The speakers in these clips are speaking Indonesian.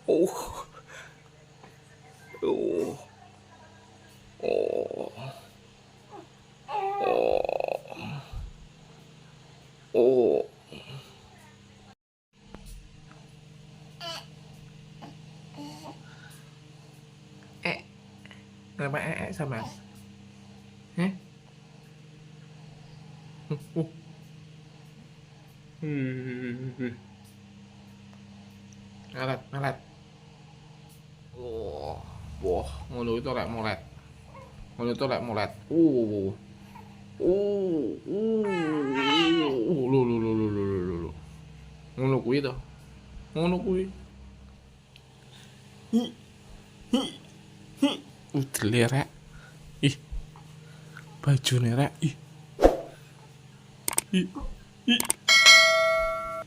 Oh, oh, oh, oh. Eh, kenapa sama? Heh? Ngalet, ngalet. Oh, wah, ngono itu lek molet. Ngono itu lek molet. Lu lu lu lu lu lu lu. Ngono kuwi to. Ngono kuwi. Udele rek. Ih, bajune rek. Ih. Ih. Ih.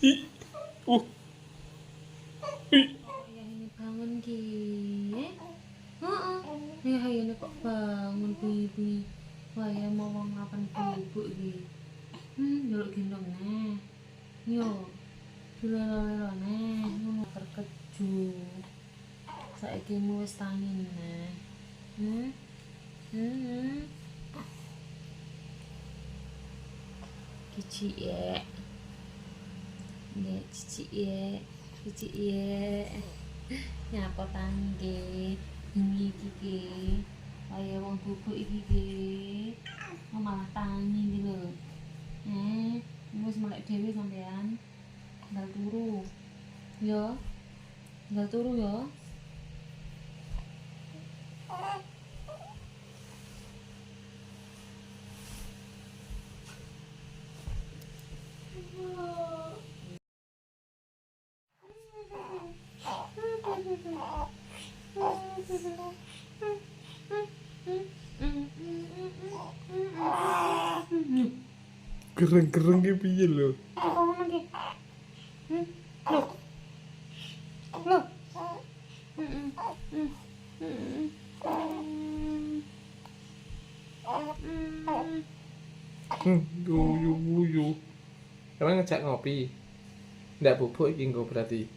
Ih. Uh. Ih. Ya ini bangun ki. Heeh. Ya ini kok bangun bunyi-bunyi. Wah ya mau wong ngapain bubuk iki. Njaluk gendong neh. Yo. Lelo-lelo neh, ngono terkejut. Saiki mu wis tangi neh. Cici ya. Nggih, cici ya. Cici ya. Nyapa tangge. Ini iki. Kaya wong bubuk iki ki. Malah tangi iki lho. Wis melek dhewe sampean. Tinggal turu. Yo. Tinggal turu yo. Gereng-gereng ki piye lho? Kamu lagi. Loh. Loh. Guyu guyu. Emang ngejak ngopi? Ndak bubuk iki nggo berarti.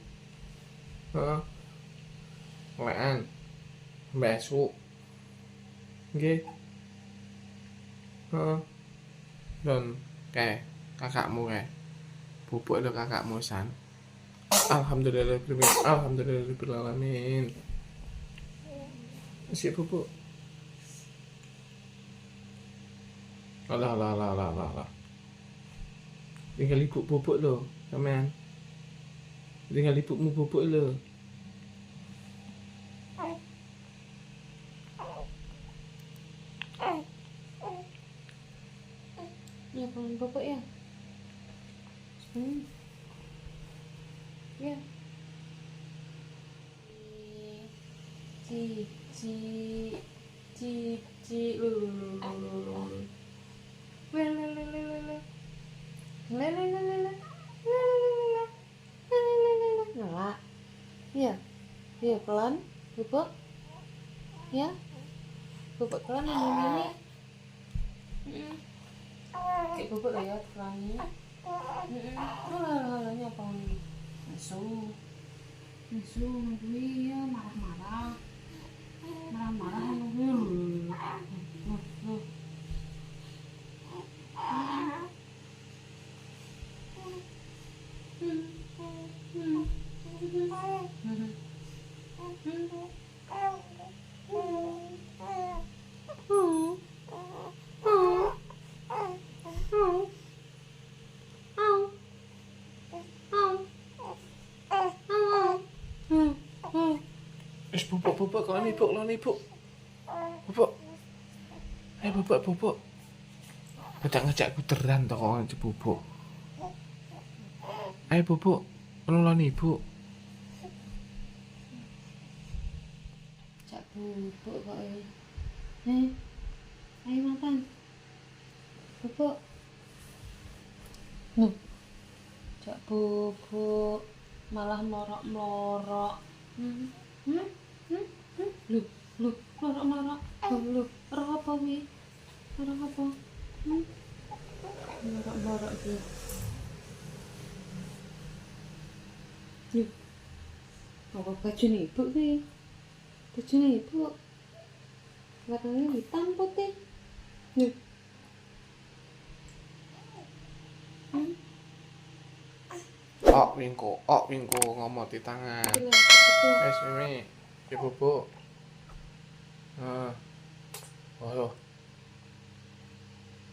Heeh. Lekan. Mbak esuk. Nggih. Heeh. Dan kayak kakakmu kayak bubuk lho kakakmu san. Alhamdulillah alamin. Si bubuk. Alah. Tinggal ibu bubuk lho, sampean. Tinggal ibumu bubuk lho. Ya bangun bubuk ya. Ya. Cici Ngelak. Iya. Iya pelan. Bubuk. Ya. Bubuk pelan ini. Kayak bubuk lah ya pelannya. Halanya apa nih? Nesu. Gue ya marah-marah. Marah-marah nunggu. Wis bubuk kalau ibu. Bubuk. Ayo bubuk. Ngejak ngejak kuderan to kok ngejak bubuk. Ayo bubuk. Nulon ibu. Cak bubuk kok ya. Ayo makan. Bubuk. Cak bubuk malah melorok. Lu melorok. Lu roh apa wi? Roh apa? Melorok sih. Apa baju ibu ki? Baju ibu warnanya hitam putih. Nih. Wingko ngomot di tangan. Gila, itu. Mimi, ya bubuk.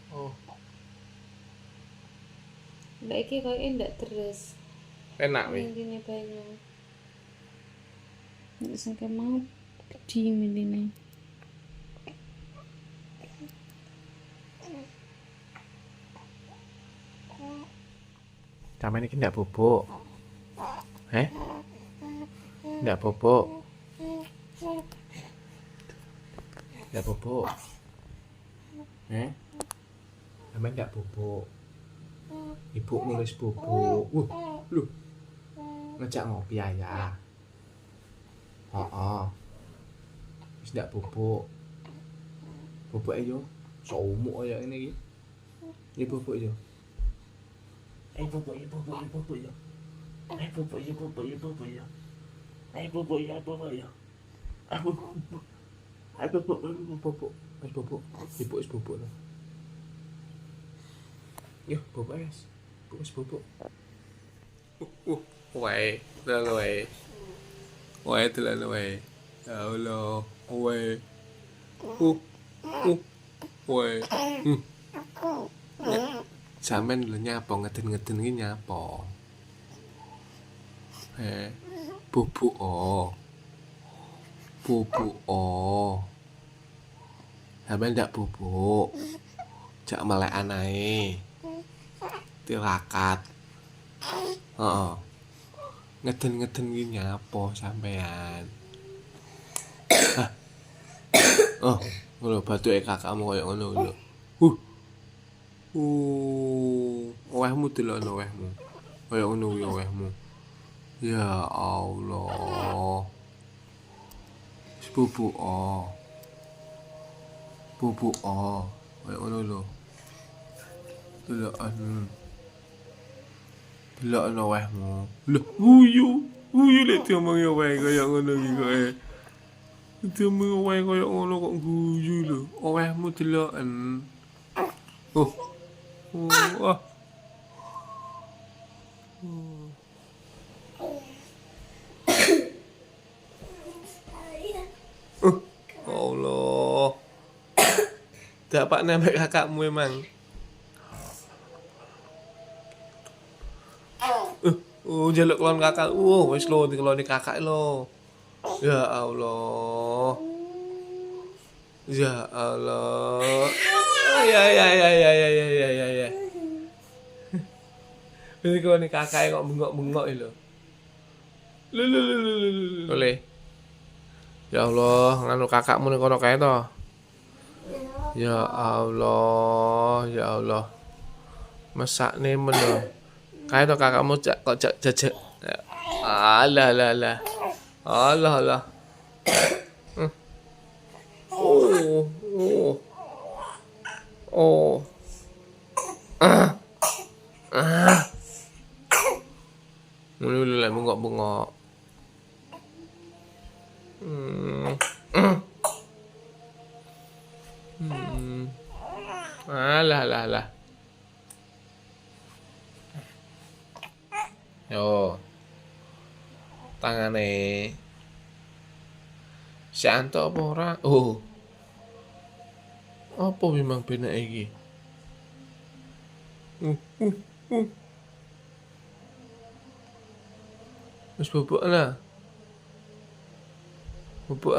Oh. Mbak iki kayaknya ndak terus. Enak wi. Ini banyak. Nggak sangka mau di ini. Sampe iki ndak bubuk. Ndak bubuk. Ndak bubuk. Sampe ndak bubuk. Ibu nulis bubuk. Lu. Ngejak ngopi aja. Wis ndak bubuk. Bubuk ayo. Somuk kaya ngene iki. Iki bubuk yo. Bubuk yo. Bubuk yo. Ibu is bubuk lah. Yo, bubuk es. Bubuk is bubuk. Wae, telan wae. Wae telan wae. Ya Allah, wae. Wae. Sampeyan lho nyapa ngeden-ngeden iki nyapa? Bubuk Sampeyan ndak bubuk. Jak melekan ae. Tirakat. Ngeden-ngeden iki nyapa sampeyan? Ngono batuke kakakmu koyo ngono lho. Owehmu delokno owehmu. Koyo ngono kuwi owehmu. Ya Allah. Bubuk koyo ngono lho. Delokno owehmu. Lho, guyu lek diomongi oweh koyo ngono iki kok. Diomongi oweh koyo ngono kok guyu lho. Owehmu deloken. Allah. Dapat nembek kakakmu emang. Jaluk kelon kakak. Wis lo dikeloni kakak lo. Ya Allah. Ya Allah. Ya. Ini keloni kakak kok bengok-bengok lho. Oleh. Ya Allah, nganu kakakmu ning kono kae to. Ya Allah. Mesakne men lho. Kae to kakakmu kok jejek. Alah. Allah. Ngono lho bengok-bengok. Alah. Yo. Tangane. Santo apa ora? Apa memang benak iki? Wis bubuk lah. Bubuk